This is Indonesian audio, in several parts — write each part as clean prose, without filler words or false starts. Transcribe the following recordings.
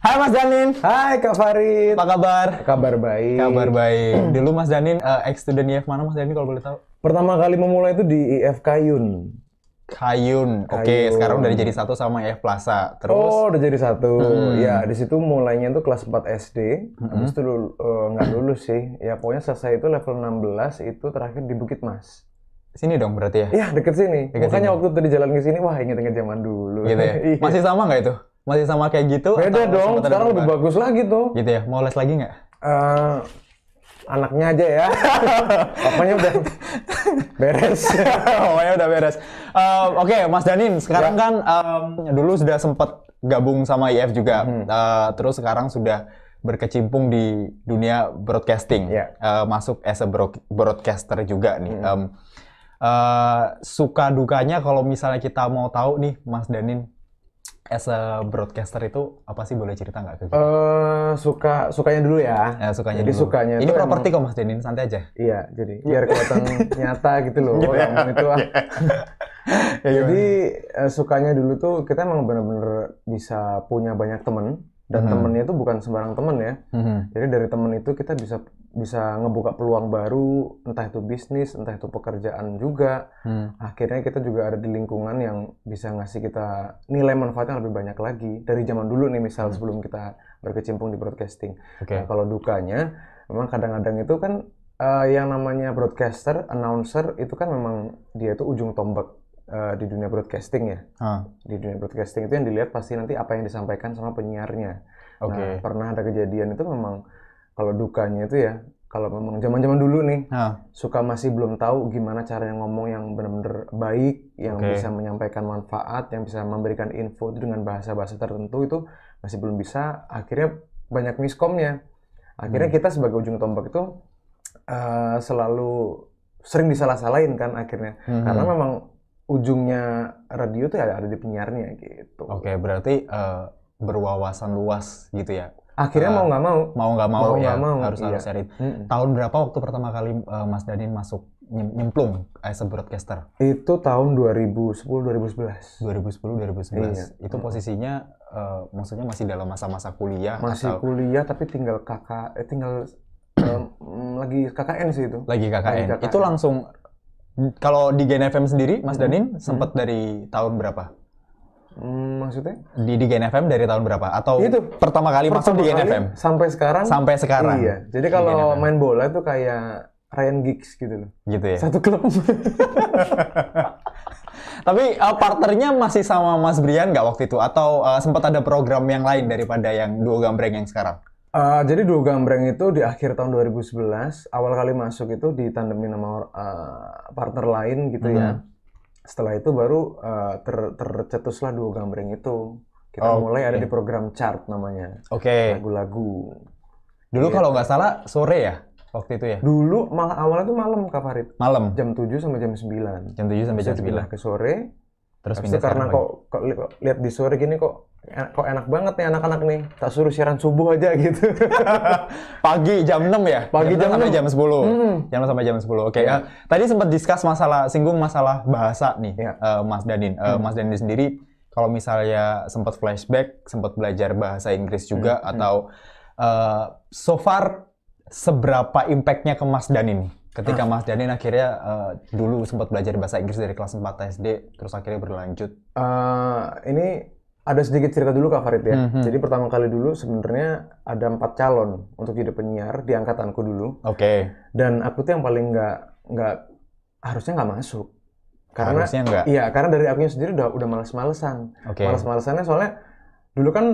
Hai Mas Danin, Hai Kak Farid. apa kabar? Kabar baik. Kabar baik. Dulu Mas Danin ex-student IF mana Mas Danin kalau boleh tahu? Pertama kali memulai itu di IF Kayun. Kayun. Oke, Kayun. sekarang udah jadi satu sama IF Plaza. Terus Oh, udah jadi satu. Ya, di situ mulainya tuh kelas 4 SD. Habis itu nggak lulus sih. Ya, pokoknya selesai itu level 16 itu terakhir di Bukit Mas. sini dong berarti ya? Iya, deket sini. Deket Makanya sini. waktu tadi jalan ke sini, wah inget-inget zaman dulu. Gitu ya. Iya. Masih sama nggak itu? Masih sama kayak gitu? Beda atau dong, sempat ada sekarang lebih perubahan? bagus lagi tuh. Gitu ya. Mau les lagi nggak? Anaknya aja ya. Pokoknya udah beres. Pokoknya udah beres. Oke, Mas Danin, sekarang kan dulu sudah sempat gabung sama IF juga. Terus sekarang sudah berkecimpung di dunia broadcasting. Ya. Masuk as a broadcaster juga nih. Suka dukanya kalau misalnya kita mau tahu nih, Mas Danin, as a broadcaster itu apa sih, boleh cerita nggak ke kita? Sukanya dulu ya. Sukanya Jadi dulu. sukanya Ini itu properti emang- kok Mas Danin, santai aja. Iya, jadi biar kelihatan nyata gitu loh. Oh, ngomong itu ah. Ya, Jadi sukanya dulu tuh kita emang bener-bener bisa punya banyak temen dan temennya itu bukan sembarang temen ya. Jadi dari temen itu kita bisa ngebuka peluang baru, entah itu bisnis, entah itu pekerjaan juga. Akhirnya kita juga ada di lingkungan yang bisa ngasih kita nilai manfaat yang lebih banyak lagi dari zaman dulu nih, misal sebelum kita berkecimpung di broadcasting. Oke. Nah, kalau dukanya, memang kadang-kadang itu kan yang namanya broadcaster, announcer itu kan memang dia itu ujung tombak di dunia broadcasting ya. Di dunia broadcasting itu yang dilihat pasti nanti apa yang disampaikan sama penyiarnya. Oke. Nah, pernah ada kejadian itu memang kalau dukanya itu ya, kalau memang zaman-zaman dulu nih, suka masih belum tahu gimana cara yang ngomong yang benar-benar baik, yang Oke. bisa menyampaikan manfaat, yang bisa memberikan info itu dengan bahasa-bahasa tertentu itu masih belum bisa. Akhirnya banyak miskomnya. Akhirnya kita sebagai ujung tombak itu selalu sering disalah-salahin kan akhirnya. Karena memang ujungnya radio tuh ada di penyiarnya gitu. Oke, berarti berwawasan luas gitu ya. Akhirnya mau nggak mau. Mau nggak mau Mau ya, nggak mau, harus iya. cari. Tahun berapa waktu pertama kali Mas Danin masuk nyemplung as a broadcaster? Itu tahun 2010-2011. 2010-2011. Iya. Itu posisinya maksudnya masih dalam masa-masa kuliah Masih atau kuliah tapi tinggal lagi KKN sih itu. lagi KKN? Lagi KKN. Itu langsung, kalau di Gen FM sendiri, Mas Danin sempat dari tahun berapa? Maksudnya? Di Gen FM dari tahun berapa? Atau Itu, pertama kali masuk di Gen Pertama kali FM? sampai sekarang. Sampai sekarang? Iya. Jadi Di Gen kalau FM. main bola itu kayak Ryan Giggs gitu loh. Gitu ya? Satu klub. Tapi partnernya masih sama Mas Brian nggak waktu itu? Atau sempat ada program yang lain daripada yang Duo Gambreng yang sekarang? Jadi Duo Gambreng itu di akhir tahun 2011, awal kali masuk itu ditandemin sama partner lain gitu ya. Setelah itu baru tercetuslah Duo Gambreng itu. Kita mulai ada di program chart namanya, Oke. lagu-lagu. Dulu kalau nggak salah sore ya? Waktu itu ya? Dulu malah awalnya tuh malam Kak Farid. Malam? Jam 7 sampai jam 9. Jam 7 sampai jam Bisa dipindah 9. ke sore. Terus Habis pindah itu karena sekarang kok lihat di sore gini kok enak banget nih anak-anak nih. Tak suruh siaran subuh aja gitu. pagi jam 6 ya? Pagi jam sampai 6. jam 10. Jam 6 sampai jam 10. Oke. Tadi sempat singgung masalah bahasa nih, Ya. Mas Danin. Mas Danin sendiri kalau misalnya sempat flashback, sempat belajar bahasa Inggris juga atau so far seberapa impact-nya ke Mas Danin ketika Mas Danin akhirnya dulu sempat belajar bahasa Inggris dari kelas 4 SD terus akhirnya berlanjut? Ini ada sedikit cerita dulu Kak Farid ya. Jadi pertama kali dulu sebenarnya ada 4 calon untuk jadi penyiar di angkatanku dulu. Oke. Dan aku tuh yang paling harusnya nggak masuk. Karena Harusnya nggak? Iya, karena dari akunya sendiri udah males-malesan. Oke. Males-malesannya soalnya dulu kan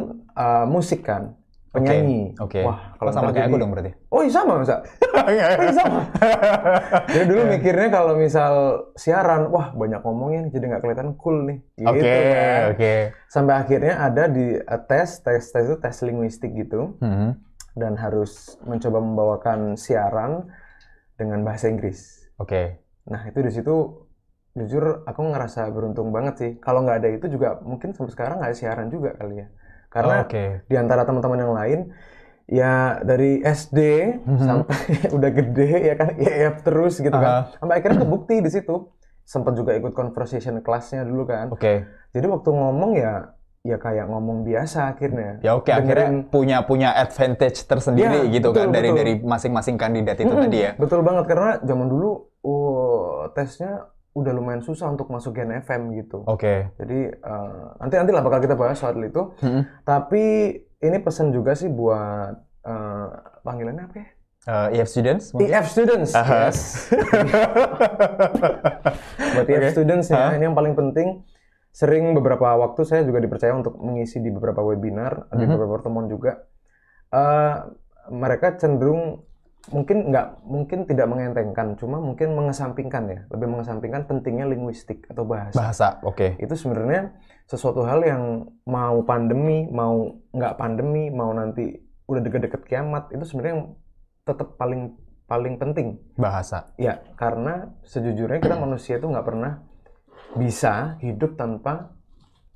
musik kan, penyanyi. Oke. Wah, Kalau sama kayak aku dong berarti. Oh iya sama, Mas. Oh iya sama. Jadi dulu mikirnya kalau misal siaran, wah banyak ngomongnya nih, jadi nggak kelihatan cool nih. Gitu Oke, kan. oke. Sampai akhirnya ada di tes itu tes linguistik gitu. Dan harus mencoba membawakan siaran dengan bahasa Inggris. Oke. Nah itu di situ jujur aku ngerasa beruntung banget sih. Kalau nggak ada itu juga mungkin sampai sekarang nggak ada siaran juga kali ya. Karena di antara teman-teman yang lain ya dari SD sampai udah gede ya kan ya terus gitu kan. Sampai akhirnya kebukti di situ. Sempat juga ikut conversation kelasnya dulu kan. Oke. Jadi waktu ngomong ya ya kayak ngomong biasa akhirnya. Ya oke, akhirnya punya advantage tersendiri gitu betul, kan dari masing-masing kandidat itu tadi ya. Betul banget, karena zaman dulu tesnya udah lumayan susah untuk masuk Gen FM gitu. Oke. Jadi nanti lah bakal kita bahas soal itu. Tapi ini pesan juga sih buat panggilannya apa ya? EF students? Mungkin? EF students, yes. Buat EF students ya, ini yang paling penting. Sering beberapa waktu saya juga dipercaya untuk mengisi di beberapa webinar, di beberapa pertemuan juga. Mereka cenderung mungkin tidak mengentengkan, cuma mungkin mengesampingkan ya, lebih mengesampingkan pentingnya linguistik atau bahasa. Bahasa, oke. Itu sebenarnya sesuatu hal yang mau pandemi, mau nggak pandemi, mau nanti udah deket-deket kiamat, itu sebenarnya tetap paling penting. Bahasa. Ya, karena sejujurnya kita manusia itu nggak pernah bisa hidup tanpa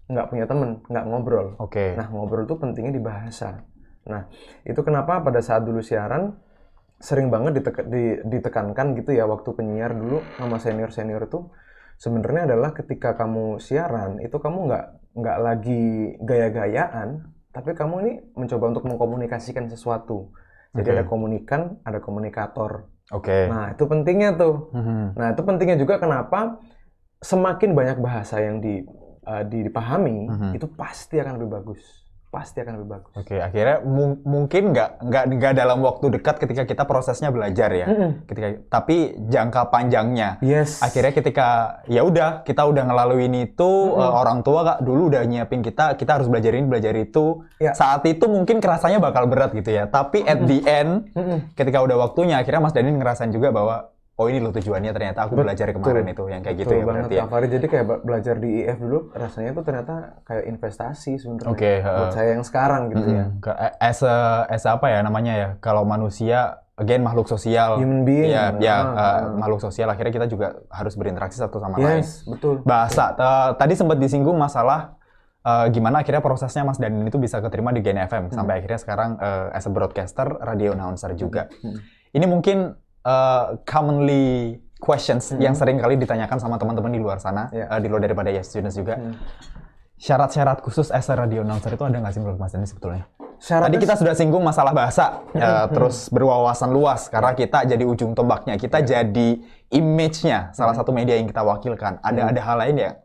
nggak punya teman, nggak ngobrol. Oke. Nah, ngobrol itu pentingnya di bahasa. Nah, itu kenapa pada saat dulu siaran sering banget ditekankan gitu ya, waktu penyiar dulu sama senior-senior itu sebenarnya adalah ketika kamu siaran itu kamu nggak lagi gaya-gayaan, tapi kamu ini mencoba untuk mengkomunikasikan sesuatu. Jadi ada komunikan, ada komunikator. Oke. Nah, itu pentingnya tuh. Nah, itu pentingnya juga kenapa semakin banyak bahasa yang dipahami, itu pasti akan lebih bagus. Pasti akan lebih bagus. Oke, akhirnya mungkin nggak dalam waktu dekat ketika kita prosesnya belajar ya. Tapi jangka panjangnya. Yes. Akhirnya ketika ya udah kita udah ngelaluin itu, orang tua Kak dulu udah nyiapin kita harus belajar ini, belajar itu. Ya. Saat itu mungkin kerasanya bakal berat gitu ya. Tapi at the end ketika udah waktunya akhirnya Mas Danin ngerasain juga bahwa oh ini loh tujuannya, ternyata aku belajar kemarin itu yang kayak gitu ya berarti ya. Farid, jadi kayak belajar di IF dulu rasanya tuh ternyata kayak investasi sebenarnya. Oke, buat saya yang sekarang gitu ya. As apa ya namanya ya, kalau manusia again makhluk sosial. Human being. Makhluk sosial, akhirnya kita juga harus berinteraksi satu sama lain. Yes, betul. Bahasa tadi sempat disinggung masalah gimana akhirnya prosesnya Mas Danin itu bisa keterima di Gen FM sampai akhirnya sekarang as a broadcaster, radio announcer juga. Ini mungkin commonly questions yang sering kali ditanyakan sama teman-teman di luar sana, di luar daripada ya students juga. Syarat-syarat khusus as a radio announcer itu ada nggak sih menurut Mas Danin sebetulnya? Tadi kita sudah singgung masalah bahasa, terus berwawasan luas karena kita jadi ujung tombaknya, kita jadi image-nya salah satu media yang kita wakilkan. Ada hal lain ya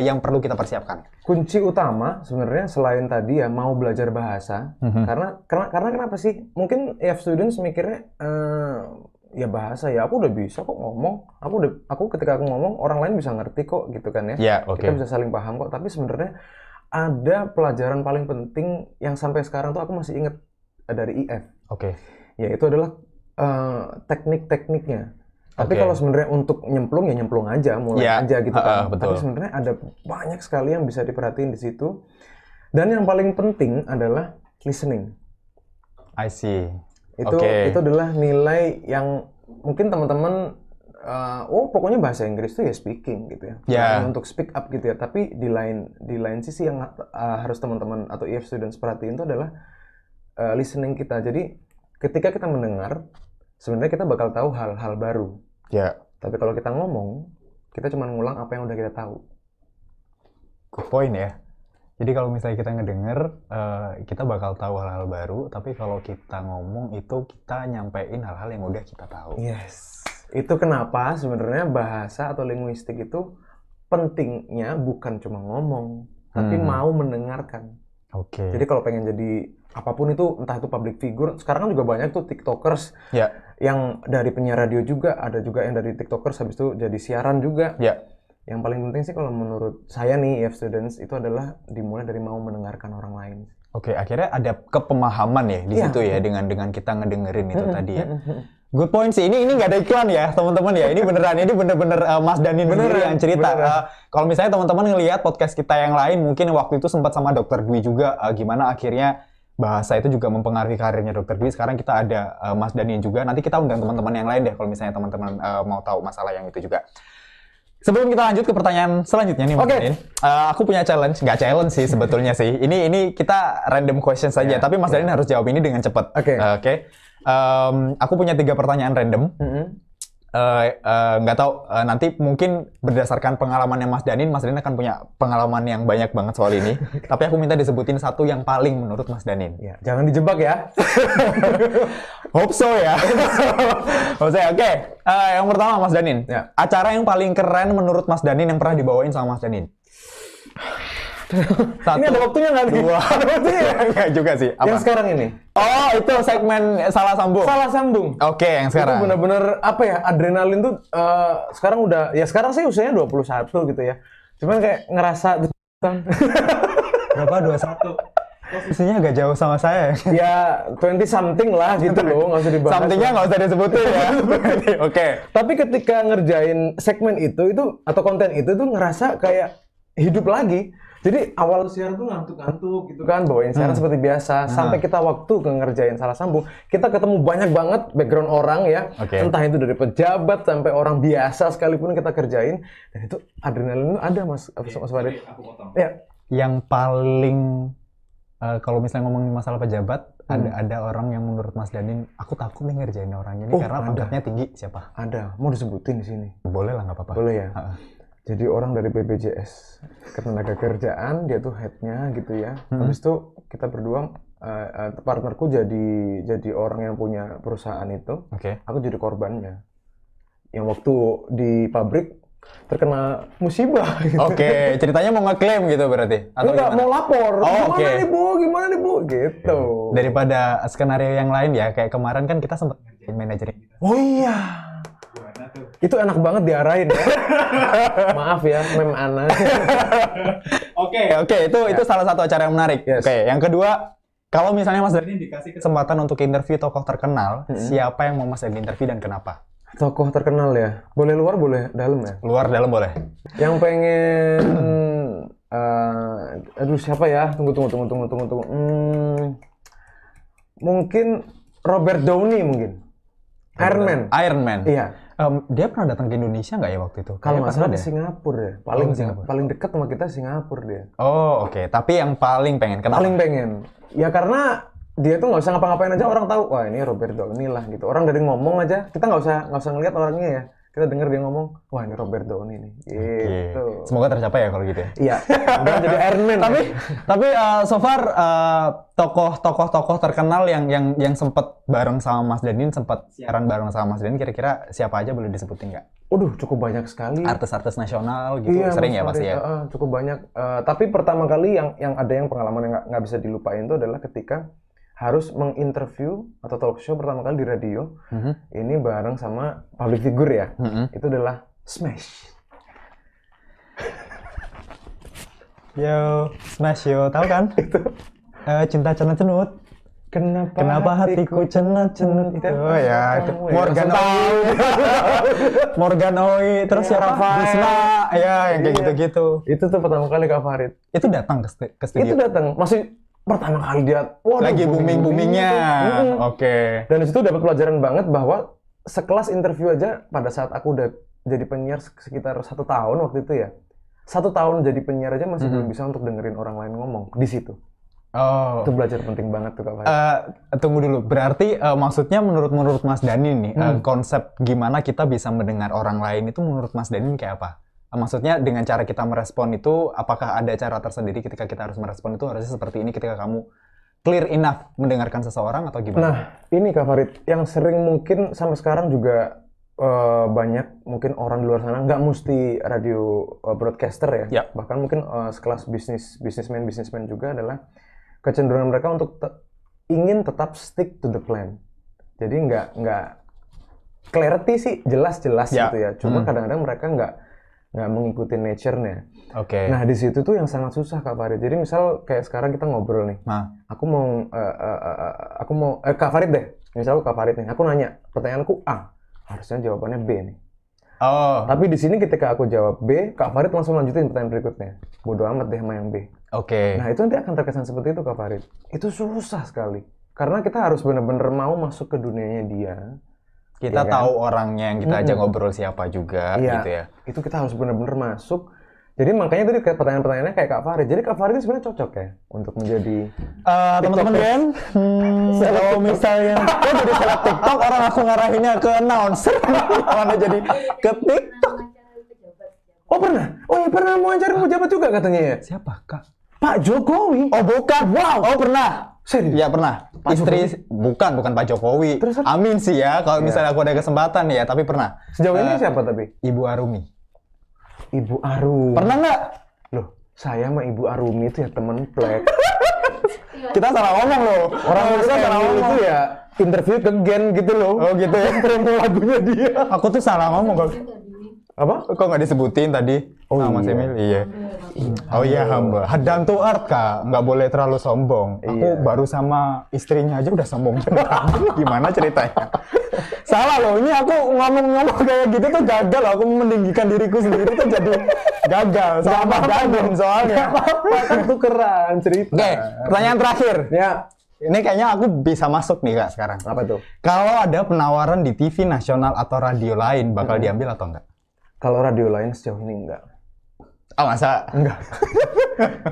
yang perlu kita persiapkan. Kunci utama sebenarnya selain tadi ya mau belajar bahasa, karena kenapa sih? Mungkin EF students mikirnya ya bahasa ya aku udah bisa kok ngomong, aku ketika aku ngomong orang lain bisa ngerti kok gitu kan ya. Kita bisa saling paham kok, tapi sebenarnya ada pelajaran paling penting yang sampai sekarang tuh aku masih inget dari IF. Yaitu adalah teknik-tekniknya. Tapi kalau sebenarnya untuk nyemplung ya nyemplung aja, mulai aja gitu kan. Tapi sebenarnya ada banyak sekali yang bisa diperhatiin di situ. Dan yang paling penting adalah listening. I see. Itu adalah nilai yang mungkin teman-teman pokoknya bahasa Inggris tuh ya speaking gitu ya. Untuk speak up gitu ya. Tapi di lain sisi yang harus teman-teman atau EF students perhatiin itu adalah listening kita. Jadi ketika kita mendengar, sebenarnya kita bakal tahu hal-hal baru. Tapi kalau kita ngomong, kita cuma ngulang apa yang udah kita tahu. Good point ya. Jadi kalau misalnya kita ngedenger, kita bakal tahu hal-hal baru, tapi kalau kita ngomong itu kita nyampein hal-hal yang udah kita tahu. Yes. Itu kenapa sebenarnya bahasa atau linguistik itu pentingnya bukan cuma ngomong, tapi mau mendengarkan. Jadi kalau pengen jadi apapun itu, entah itu public figure, sekarang kan juga banyak tuh TikTokers yang dari penyiar radio juga, ada juga yang dari TikTokers habis itu jadi siaran juga. Yang paling penting sih kalau menurut saya nih EF students itu adalah dimulai dari mau mendengarkan orang lain. Akhirnya ada kepemahaman ya di situ ya dengan kita ngedengerin itu tadi ya. Good point sih. Ini nggak ada iklan ya teman-teman ya. Ini bener-bener Mas Danin sendiri yang cerita. Kalau misalnya teman-teman ngelihat podcast kita yang lain, mungkin waktu itu sempat sama Dr. Dwi juga gimana akhirnya bahasa itu juga mempengaruhi karirnya Dr. Dwi. Sekarang kita ada Mas Danin juga. Nanti kita undang teman-teman yang lain deh kalau misalnya teman-teman mau tahu masalah yang itu juga. Sebelum kita lanjut ke pertanyaan selanjutnya nih Mas Danin, aku punya challenge, nggak challenge sih sebetulnya sih. Ini kita random question saja, tapi Mas Danin harus jawab ini dengan cepat. Aku punya 3 pertanyaan random. nggak tahu nanti mungkin berdasarkan pengalamannya Mas Danin akan punya pengalaman yang banyak banget soal ini. Tapi aku minta disebutin satu yang paling menurut Mas Danin. Ya, jangan dijebak ya. Hope so ya. Hope so ya. Oke. Yang pertama Mas Danin. Ya. Acara yang paling keren menurut Mas Danin yang pernah dibawain sama Mas Danin. Satu, Ini ada waktunya nggak nih? dua, Ada waktunya ya? Nggak juga sih. Apa? Yang sekarang ini. Oh, itu segmen Salah Sambung. Salah sambung. Oke, yang sekarang. Itu benar-benar apa ya? Adrenalin tuh sekarang udah ya sekarang sih usianya 21 gitu ya. Cuman kayak ngerasa Berapa? 21? Posisinya agak jauh sama saya. ya 20 something lah gitu loh, nggak usah dibahas. Somethingnya nggak usah disebutin ya. Oke. Tapi ketika ngerjain segmen itu atau konten itu tuh ngerasa kayak hidup lagi. Jadi awal siaran tuh ngantuk-ngantuk gitu kan, bawain siaran seperti biasa. Sampai kita waktu ke ngerjain Salah Sambung, kita ketemu banyak banget background orang ya. Entah itu dari pejabat sampai orang biasa sekalipun kita kerjain. Dan itu adrenalin itu ada Mas Farid. Aku potong. Ya. Yang paling kalau misalnya ngomongin masalah pejabat, ada orang yang menurut Mas Danin, aku takut nih ngerjain orangnya ini karena pangkatnya tinggi. Siapa? Ada. Mau disebutin di sini? Boleh lah, nggak apa-apa. Boleh ya. Jadi orang dari BPJS Ketenagakerjaan, dia tuh head-nya gitu ya. Habis itu kita berdua, partnerku jadi orang yang punya perusahaan itu. Oke. Aku jadi korbannya. Yang waktu di pabrik terkena musibah. Gitu. Oke, ceritanya mau ngeklaim gitu berarti? Atau Enggak, gimana? mau lapor. Oh, Gimana oke. nih Bu? Gimana nih Bu? Gitu. Daripada skenario yang lain ya, kayak kemarin kan kita sempat ngerjain manajernya. Oh iya. Gimana tuh? Itu enak banget diarahin ya. Maaf ya, mem Ana. Oke, itu salah satu acara yang menarik. Yes. Oke, yang kedua, kalau misalnya Mas Danin Ini dikasih kesempatan untuk interview tokoh terkenal, siapa yang mau Mas Danin interview dan kenapa? Tokoh terkenal ya. Boleh luar, boleh dalam ya. Luar, dalam boleh. Yang pengen aduh siapa ya? Tunggu. Mungkin Robert Downey mungkin. Iron Man. Iya. Dia pernah datang ke Indonesia nggak ya waktu itu? Kalau nggak salah deh. di Singapura ya. Paling dekat sama kita Singapura dia. Oh, oke. Tapi yang paling pengen kenapa? Paling pengen. Ya karena dia tuh nggak usah ngapa-ngapain aja orang tahu. Wah ini Robert Downey lah gitu. Orang dari ngomong aja. Kita nggak usah ngelihat orangnya ya. Kita denger dia ngomong, wah ini Robert Downey nih. Gitu. Oke. Semoga tercapai ya kalau gitu ya. Iya. Dia jadi Iron Man. Tapi so far tokoh-tokoh terkenal yang sempat bareng sama Mas Danin, sempat siaran bareng sama Mas Danin, kira-kira siapa aja boleh disebutin nggak? Waduh, cukup banyak sekali. Artis-artis nasional gitu, Iya, sering Mas ya pasti Farid. ya. Cukup banyak. Tapi pertama kali yang ada yang pengalaman yang nggak bisa dilupain itu adalah ketika harus menginterview atau talk show pertama kali di radio. Ini bareng sama public figure ya. Itu adalah Smash. Yo, Smash yo, tahu kan? Itu cinta cenut-cenut. Kenapa hatiku cenut-cenut itu? Oh ya, itu Morgan Oey. Morgan Oey, terus Iya, siapa? Rafael. Bisma, ya yang kayak Iya. gitu-gitu. Itu tuh pertama kali Kak Farid. Itu datang ke studio. Itu datang masih pertama kali dia. Waduh, Lagi booming-boomingnya. Oke. Dan di situ dapat pelajaran banget bahwa sekelas interview aja pada saat aku udah jadi penyiar sekitar 1 tahun waktu itu ya. 1 tahun jadi penyiar aja masih belum bisa untuk dengerin orang lain ngomong di situ. Oh. Itu belajar penting banget tuh Kak Farid. Tunggu dulu. Berarti maksudnya menurut Mas Danin nih, konsep gimana kita bisa mendengar orang lain itu menurut Mas Danin kayak apa? Maksudnya dengan cara kita merespon itu, apakah ada cara tersendiri ketika kita harus merespon itu harusnya seperti ini ketika kamu clear enough mendengarkan seseorang atau gimana? Nah, ini Kak Farid, yang sering mungkin sampai sekarang juga banyak mungkin orang di luar sana, nggak mesti radio broadcaster ya, bahkan mungkin sekelas bisnismen juga adalah kecenderungan mereka untuk ingin tetap stick to the plan. Jadi nggak clarity sih jelas-jelas gitu ya, cuma kadang-kadang mereka nggak mengikuti nature-nya. Oke. Nah di situ tuh yang sangat susah Kak Farid. Jadi misal kayak sekarang kita ngobrol nih, aku mau Kak Farid deh, misal Kak Farid nih, aku nanya pertanyaanku A, harusnya jawabannya B nih. Oh. Tapi di sini ketika aku jawab B, Kak Farid langsung lanjutin pertanyaan berikutnya. Bodoh amat deh sama yang B. Oke. Nah itu nanti akan terkesan seperti itu Kak Farid. Itu susah sekali. Karena kita harus benar-benar mau masuk ke dunianya dia. Kita ya tahu kan? orangnya yang kita ajak ngobrol siapa juga gitu ya. Itu kita harus benar-benar masuk Jadi makanya tadi pertanyaan-pertanyaannya kayak Kak Farid. Jadi Kak Farid ini sebenarnya cocok ya untuk menjadi teman-teman kan, kalau misalnya kok jadi seleb TikTok, orang aku ngarahinnya ke announcer, mana jadi ke TikTok. Oh pernah? Oh iya pernah mau ngajarin pejabat juga katanya ya? Siapa Kak? Pak Jokowi. Oh bukan, wow. Oh pernah. Serius? Iya pernah. Istri bukan Pak Jokowi. Terus, amin sih ya kalau misalnya aku ada kesempatan ya, tapi pernah. Sejauh ini siapa tapi? Ibu Arumi. Ibu Arumi. Pernah nggak? Loh, saya sama Ibu Arumi itu ya temen plek. Kita salah ngomong loh. Orang kita salah ngomong itu ya interview ke Gen gitu loh. Oh gitu ya. Promo lagunya dia. Aku tuh salah ngomong kok. Apa? Kok nggak disebutin tadi? Oh Mas iya. Emil, iya. Oh iya hamba. Hadam tuh art Kak, nggak boleh terlalu sombong. Aku baru sama istrinya aja udah sombong. Gimana ceritanya? Salah loh, ini aku ngomong-ngomong kayak gitu tuh gagal. Aku meninggikan diriku sendiri tuh jadi gagal. Sama Danin soalnya. Apa kan tukeran cerita. Oke, pertanyaan terakhir. Ya. Ini kayaknya aku bisa masuk nih Kak sekarang. Apa tuh? Kalau ada penawaran di TV nasional atau radio lain, bakal diambil atau enggak? Kalau radio lain sejauh ini enggak. Oh masa? Enggak.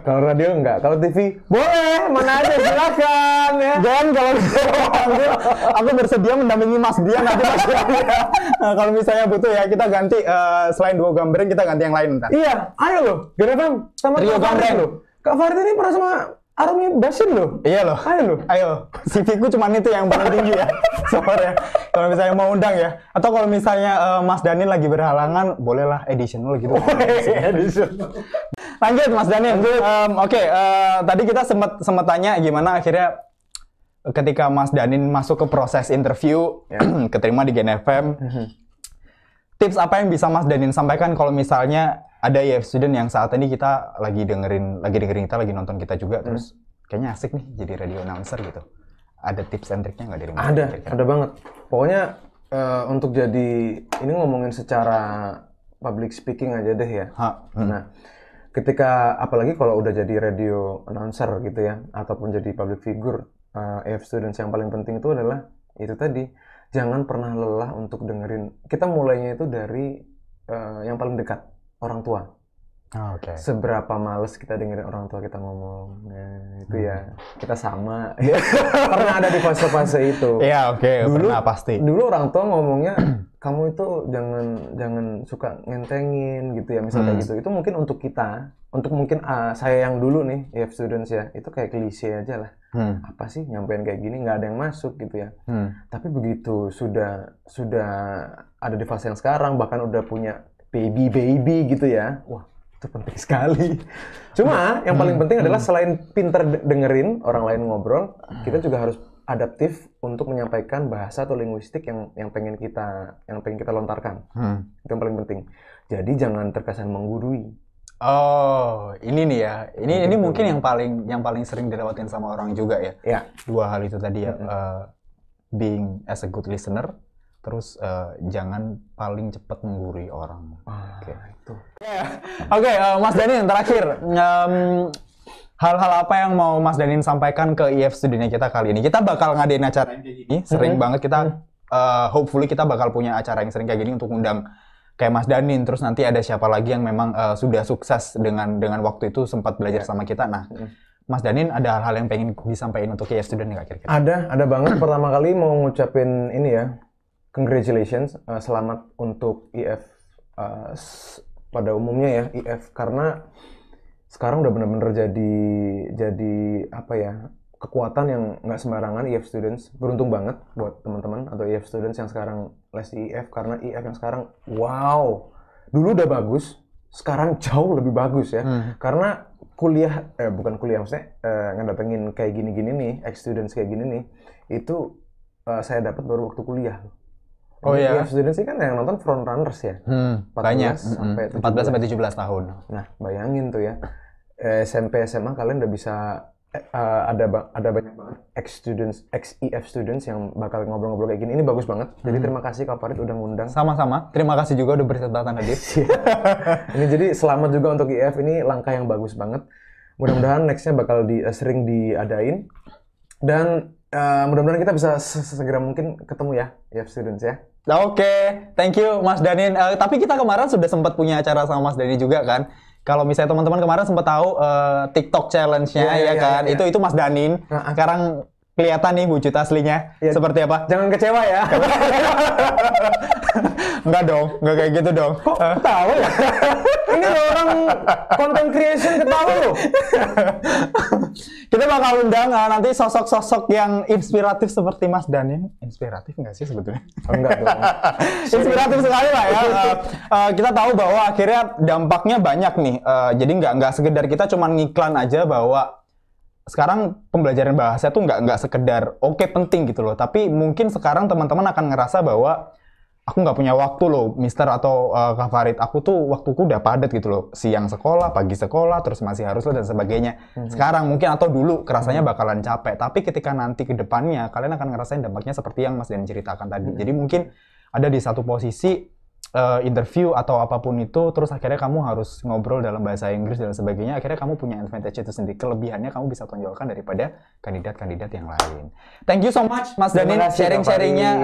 Kalau radio enggak. Kalau TV boleh, mana aja silakan ya. Dan kalau misalnya aku bersedia mendampingi Mas Dian nanti Mas Dian. Nah, kalau misalnya butuh ya kita ganti selain duo gambreng kita ganti yang lain ntar. Iya, ayo loh. Genefam sama Trio Kak Farid gambreng. loh. Kak Farid ini pernah sama Arumi Basin loh. Iya loh. Ayo loh. Ayo, CV-ku cuma itu yang paling tinggi ya. Sobar ya. Kalau misalnya mau undang ya. Atau kalau misalnya Mas Danin lagi berhalangan, bolehlah additional gitu. Lanjut Mas Danin. Oke, tadi kita sempat tanya gimana akhirnya ketika Mas Danin masuk ke proses interview, keterima di Gen FM. Tips apa yang bisa Mas Danin sampaikan kalau misalnya ada IF student yang saat ini kita lagi dengerin kita, lagi nonton kita juga, terus kayaknya asik nih jadi radio announcer gitu. Ada tips and triknya nggak dari Mas? Ada banget. Pokoknya untuk jadi, ini ngomongin secara public speaking aja deh ya. Nah, ketika, apalagi kalau udah jadi radio announcer gitu ya, ataupun jadi public figure, IF students yang paling penting itu adalah, itu tadi, jangan pernah lelah untuk dengerin. Kita mulainya itu dari yang paling dekat. Orang tua. Oke. Seberapa males kita dengerin orang tua kita ngomong, itu ya kita sama. Pernah ada di fase-fase itu. Iya, oke. Pernah pasti. Dulu orang tua ngomongnya, kamu itu jangan suka ngentengin gitu ya, misalnya kayak gitu. Itu mungkin untuk kita, untuk mungkin saya yang dulu nih, IF students ya, itu kayak klise aja lah. Apa sih nyampein kayak gini, nggak ada yang masuk gitu ya. Tapi begitu sudah ada di fase yang sekarang, bahkan udah punya baby gitu ya, wah itu penting sekali. Cuma yang paling penting adalah selain pinter dengerin orang lain ngobrol, kita juga harus adaptif untuk menyampaikan bahasa atau linguistik yang pengen kita lontarkan. Itu yang paling penting. Jadi jangan terkesan menggurui. Oh, ini nih ya. Ini mungkin yang paling sering dilewatin sama orang juga ya. Ya. Dua hal itu tadi ya. Being as a good listener. Terus jangan paling cepat menggurui orang. Oke, itu. Oke, Mas Danin terakhir. Hal-hal apa yang mau Mas Danin sampaikan ke IF studentnya kita kali ini? Kita bakal ngadain acara yang kayak gini. Sering banget kita, hopefully kita bakal punya acara yang sering kayak gini untuk undang kayak Mas Danin. Terus nanti ada siapa lagi yang memang sudah sukses dengan waktu itu sempat belajar sama kita. Nah, Mas Danin ada hal-hal yang pengen disampaikan untuk IF student nggak kira-kira? Ada banget. Pertama kali mau ngucapin ini ya. Congratulations, selamat untuk IF pada umumnya ya, IF, karena sekarang udah bener-bener jadi apa ya, kekuatan yang nggak sembarangan. IF students beruntung banget buat teman-teman atau IF students yang sekarang les di IF, karena IF yang sekarang wow, dulu udah bagus, sekarang jauh lebih bagus ya, karena kuliah bukan kuliah, maksudnya ngedatengin kayak gini-gini nih, ex students kayak gini nih, itu saya dapat baru waktu kuliah. Oh iya. IF students sih kan yang nonton front runners ya. 14 banyak. sampai 14 sampai 17 tahun. Nah, bayangin tuh ya. SMP SMA kalian udah bisa ada banyak banget ex IF students yang bakal ngobrol-ngobrol kayak gini. Ini bagus banget. Jadi terima kasih Kak Farid udah ngundang. Sama-sama. Terima kasih juga udah berkesempatan hadir. Ini jadi selamat juga untuk IF, ini langkah yang bagus banget. Mudah-mudahan nextnya bakal sering diadain. Dan mudah-mudahan kita bisa segera mungkin ketemu ya IF students ya. Oke, thank you Mas Danin. Tapi kita kemarin sudah sempat punya acara sama Mas Danin juga kan. Kalau misalnya teman-teman kemarin sempat tahu TikTok challenge-nya ya kan, itu Mas Danin. Sekarang kelihatan nih wujud aslinya seperti apa? Jangan kecewa ya. Enggak dong, enggak kayak gitu dong. Kok tahu ya? Ini orang content creation ketawa loh. Kita bakal undang nanti sosok-sosok yang inspiratif seperti Mas Danin. Inspiratif nggak sih sebetulnya? Enggak dong. Inspiratif sekali lah ya. Kita tahu bahwa akhirnya dampaknya banyak nih. Jadi nggak sekedar kita cuman ngiklan aja bahwa sekarang pembelajaran bahasa tuh nggak sekedar oke penting gitu loh. Tapi mungkin sekarang teman-teman akan ngerasa bahwa aku nggak punya waktu loh, Mister atau Kak Farid. Aku tuh waktuku udah padat gitu loh. Siang sekolah, pagi sekolah, terus masih harus dan sebagainya. Sekarang mungkin atau dulu kerasanya bakalan capek. Tapi ketika nanti ke depannya, kalian akan ngerasain dampaknya seperti yang Mas Dan ceritakan tadi. Jadi mungkin ada di satu posisi interview atau apapun itu, terus akhirnya kamu harus ngobrol dalam bahasa Inggris dan sebagainya. Akhirnya kamu punya advantage itu sendiri. Kelebihannya kamu bisa tonjolkan daripada kandidat-kandidat yang lain. Thank you so much Mas Danin sharing-sharingnya.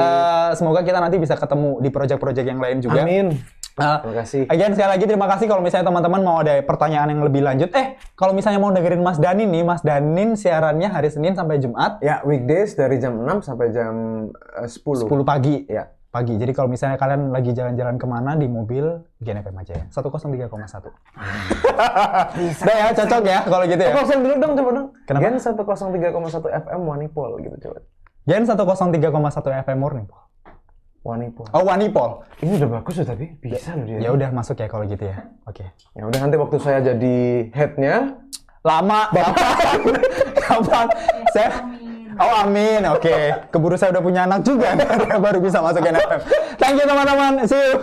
Semoga kita nanti bisa ketemu di project-project yang lain juga. Amin. Terima kasih. Again, sekali lagi terima kasih. Kalau misalnya teman-teman mau ada pertanyaan yang lebih lanjut, kalau misalnya mau dengerin Mas Danin nih, Mas Danin siarannya hari Senin sampai Jumat. Ya, weekdays dari jam 6 sampai jam 10. 10 pagi. Ya. Pagi. Jadi kalau misalnya kalian lagi jalan-jalan kemana di mobil, Gen FM aja ya. 103,1. Udah ya, cocok ya kalau gitu ya. Kosong dulu dong, coba dong. Kenapa? Gen 103,1 FM Wanipol gitu coba. Gen 103,1 FM Morning. Wanipol. Oh, Wanipol. Ini udah bagus loh tapi bisa loh dia. Ya udah masuk ya kalau gitu ya. Oke. Ya udah nanti waktu saya jadi headnya lama. Kapan? Saya amin. Oke. Keburu saya udah punya anak juga. Baru bisa masuk NFM. Thank you teman-teman. See you.